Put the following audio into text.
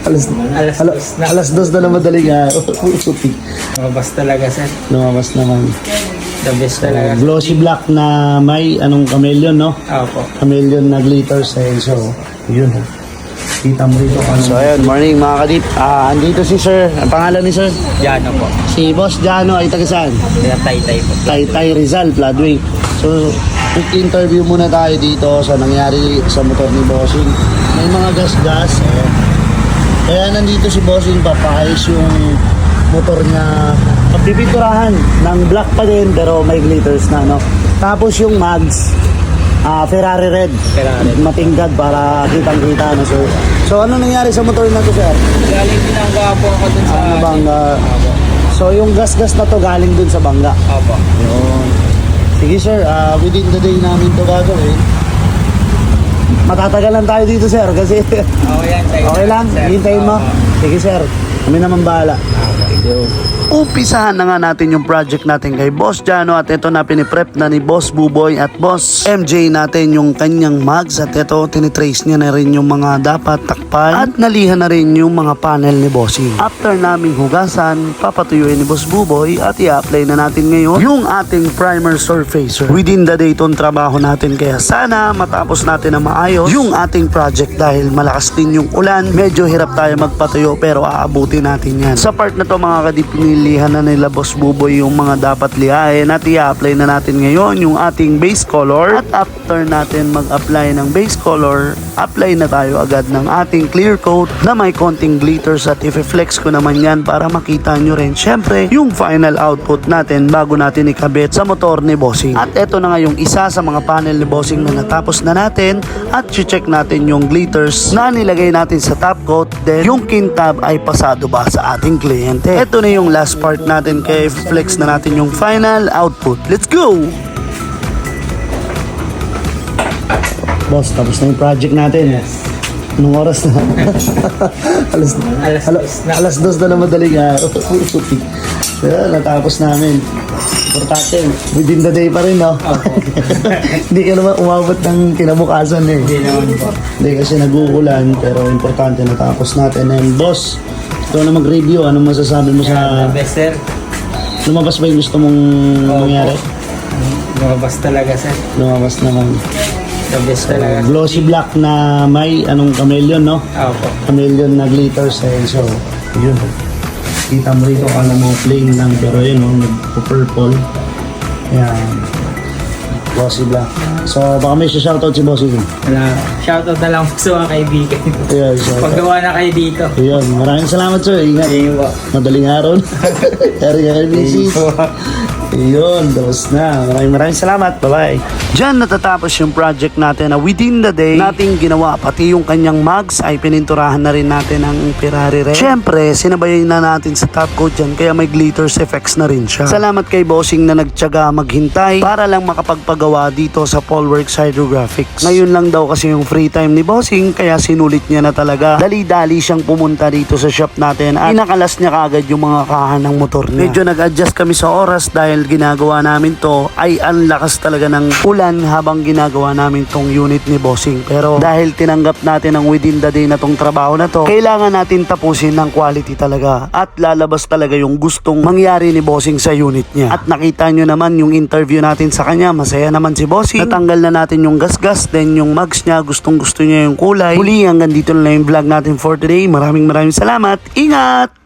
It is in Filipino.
Alas dos na madaling araw. Lumabas talaga, sir. Lumabas naman. The best talaga. Glossy black na may anong chameleon, no? Opo. Chameleon na glitters eh. So, yun. Kita mo rito. So, ayun. Morning mga kadip. Andito si sir. Ang pangalan ni sir? Jano po. Si Boss Jano ay taga saan? Kaya tay-tay po. Taytay Rizal, Floodway. So, quick interview muna tayo dito sa nangyari sa motor ni Bossing. May mga gas-gas. Kaya nandito si Bossing, papahayos yung motor niya. Pagpipinturahan ng black pa din, pero may glitters na, no? Tapos yung mags, Ferrari red. Ferrari. Matingkad para kitang-kita, no, sir? So, ano nangyari sa motor na to, sir? Galing pinangga po ako dun sa... Bangga. Opo. So, yung gas-gas na to galing dun sa bangga. Opo. Yun. Sige sir, within the day namin ito gagawin. Matatagalan tayo dito sir kasi Okay yan, sir. okay lang, Sir. hintayin mo. Opo. Sige sir, kami naman bahala. Umpisahan na nga natin yung project natin kay Boss Jano at ito na piniprep na ni Boss Buboy at Boss MJ natin yung kanyang mags at ito tinitrace niya na rin yung mga dapat takpan at nalihan na rin yung mga panel ni Bossing. After naming hugasan, papatuyuin ni Boss Buboy at i-apply na natin ngayon yung ating primer surfacer. Within the day itong trabaho natin kaya sana matapos natin na maayos yung ating project dahil malakas din yung ulan. Medyo hirap tayo magpatuyo pero aabutin natin yan. Sa part na to mga kadip, pinilihan na nila Boss Buboy yung mga dapat lihain at i-apply na natin ngayon yung ating base color at after natin mag-apply ng base color, apply na tayo agad ng ating clear coat na may konting glitters at i-flex ko naman yan para makita nyo rin syempre yung final output natin bago natin ikabit sa motor ni Bossing. At eto na nga yung isa sa mga panel ni Bossing na natapos na natin at check natin yung glitters na nilagay natin sa top coat, then yung kintab ay pasado ba sa ating kliyente. Eto na yung last part natin kaya flex na natin yung final output. Let's go! Boss, tapos na yung project natin. Yes. Anong oras na? alas dos na madaling araw. Kaya natapos namin. Importante, within the day pa rin, no? Hindi ka naman umabot ng kinabukasan eh. Hindi naman po. Hindi kasi nag-uulan, pero importante natapos natin. And boss, ito na mag-review. Anong masasabi mo sa... The best, sir. Lumabas ba yung gusto mong mangyari? Lumabas talaga, sir. Lumabas naman. The best talaga. Glossy black na may anong chameleon, no? Opo. Chameleon na glitters eh. So, yun. Kita mo rito, kala mo plain lang, pero yun, no? Nag-purple. Ayan. Glossy black. So, baka may shoutout si Bossy. Wala. Shoutout na lang po sa mga kaibigan. Ayan, shoutout. Paggawa na kayo dito. Ayan, maraming salamat sir. Ingat. Ayun po. Madaling araw. Kari ka kay Mrs. Ayun, tapos na. Maraming salamat. Bye-bye. Diyan natatapos yung project natin na within the day nating ginawa. Pati yung kanyang mags ay pininturahan na rin natin ang Ferrari red. Siyempre, sinabayan na natin sa top coat dyan kaya may glitters effects na rin siya. Salamat kay Bossing na nagtyaga maghintay para lang makapagpagawa dito sa Polworks Hydrographics. Ngayon lang daw kasi yung free time ni Bossing kaya sinulit niya na talaga. Dali-dali siyang pumunta dito sa shop natin at pinakalas niya kagad yung mga kahan ng motor niya. Medyo nag-adjust kami sa oras dahil ginagawa namin to ay ang lakas talaga ng ulan habang ginagawa namin tong unit ni Bossing. Pero dahil tinanggap natin ang within the day na tong trabaho na to, kailangan natin tapusin ng quality talaga at lalabas talaga yung gustong mangyari ni Bossing sa unit niya. At nakita nyo naman yung interview natin sa kanya, masaya naman si Bossing. Natanggal na natin yung gas-gas, then yung mags niya, gustong gusto niya yung kulay. Huli, hanggang dito na yung vlog natin for today. Maraming salamat. Ingat!